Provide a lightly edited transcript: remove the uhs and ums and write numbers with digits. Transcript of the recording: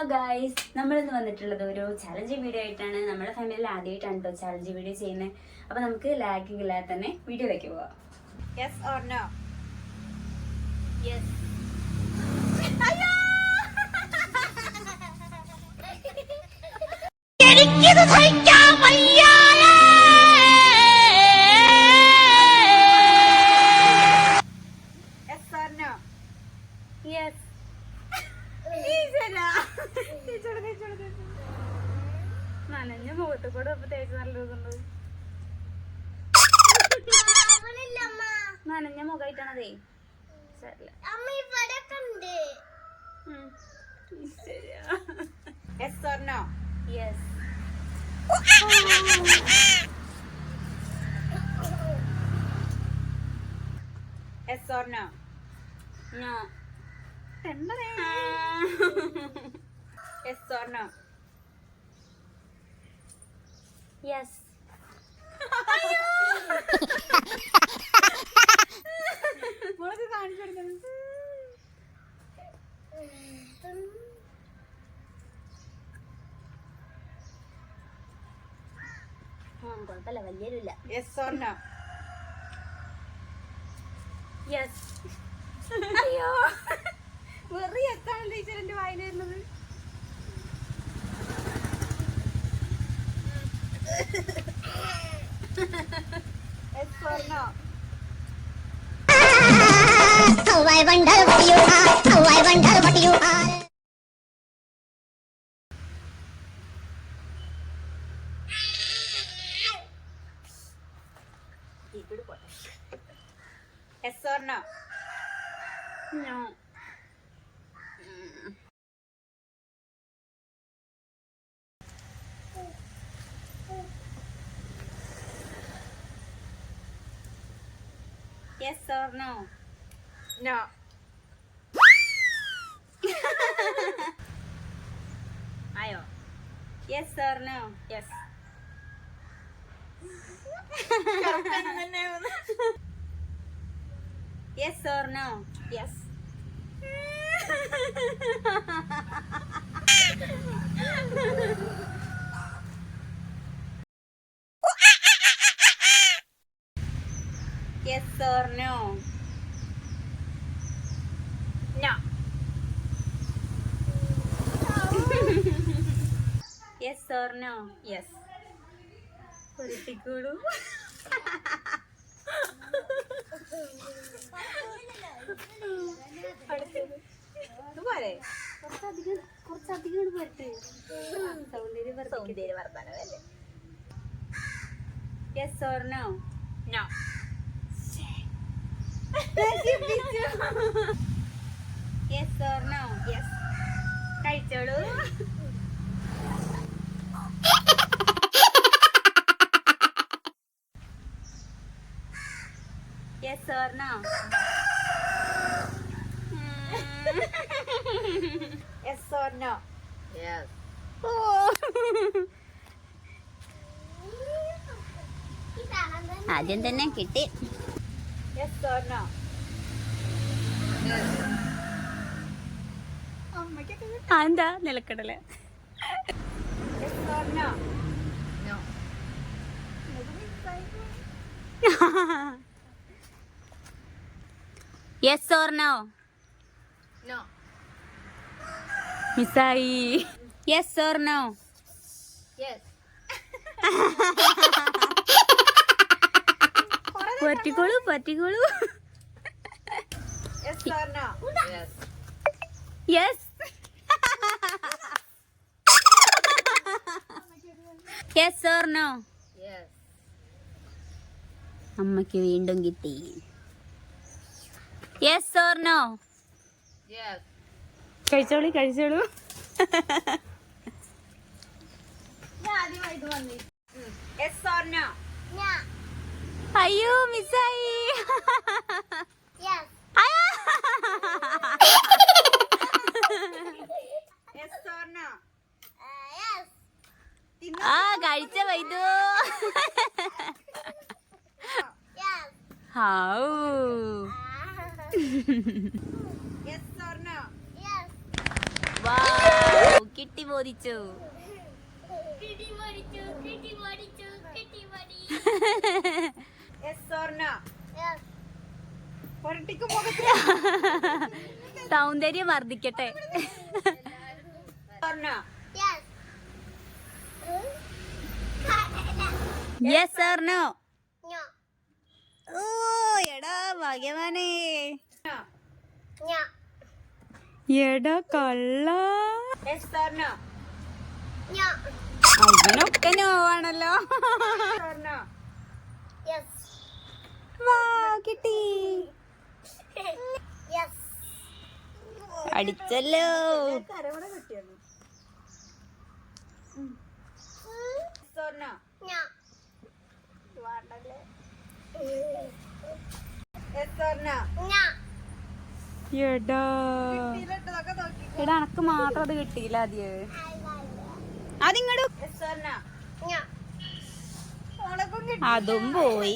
Hello guys, നമ്മളിന്ന് വന്നിട്ടുള്ളത് ഒരു ചാലഞ്ചിങ് വീഡിയോ ആയിട്ടാണ്. നമ്മുടെ ഫാമിലിയിൽ ആദ്യമായിട്ടാണ് കേട്ടോ ചാലഞ്ചിങ് വീഡിയോ ചെയ്യുന്നത്. അപ്പൊ നമുക്ക് ലാഗിങ് ഇല്ലാതെ തന്നെ വീഡിയോയിലേക്ക് പോവാം. Yes or no? Yes. എനിക്കിത് സഹിക്കാൻ വയ്യ. Yes or no? Yes. നനഞ്ഞ മുഖത്ത് കൂടെ തേച്ച് നല്ല ഇതുണ്ട്. നനഞ്ഞ മുഖമായിട്ടാണതേ. Yes or no? Yes. Yes or no? No. Yes or no? Yes. കുഴപ്പമില്ല, വലിയൊരുമില്ല. Yes or no? Yes. അയ്യോ, വെറി എത്താണ് ടീച്ചർ എന്റെ വായിൽ വരുന്നത്. Yes or no? Oh, I wonder what you are. Oh, I wonder what you are. Yes or no? No. Yes or no? No. ആയോ? Yes or no? Yes. Yes or no? Yes. Yes or no? No. Yes or no? Yes. പൊരിട്ടിക്കൂടു. ഇതുപോലെ കുറച്ചധികം പറ്റേ സൗന്ദര്യ വർദ്ധനവല്ലേ. Yes or no? No. Yes or no? Yes. കഴിച്ചോളൂ. Yes or no? Yes or no? Yes. ആദ്യം തന്നെ കിട്ടി. Yes or no? എന്താ നിലക്കടല? Yes or no? No. Yes or no? No. മിസ്സായി. Yes or no? Yes. പറ്റിക്കോളൂ പറ്റിക്കോളൂ. Yes or no? Yes. Yes. Yes or no? Yes. അമ്മയ്ക്ക് വീണ്ടും കിട്ടി. Yes or no? Yes. കഴിച്ചോളൂ കഴിച്ചോളൂ. Yes or no? അയ്യോ മിസ്സായി. Yes. Yes or no? Yes. ആ കഴിച്ച വൈദ്യോ. Yes. ഹാവൂ. Yes or no? Yes. Wow, ബോധിച്ചു. Yes or no? പൊരട്ടിക്ക് മുഖത്ത് സൗന്ദര്യം വർദ്ധിക്കട്ടെ. or no? Yes or no? ഓ എടാ ഭഗവാനേ, No. എടാ കള്ള. Yes or no? അതിനൊക്കെ നോ ആണല്ലോ. Yes or no? വാ കിട്ടി, അടിച്ചല്ലോ. കരവട കിട്ടിയത്. Yes or no? വേണ്ടല്ലേ. Yes or no? എടാ ഇതിലിട്ടതൊക്കെ നോക്കി. എടാ എനക്ക് മാത്രം അത് കിട്ടിയില്ല. അതിങ്ങടും Yes or no? മുളകും കിട്ടി. അതും പോയി.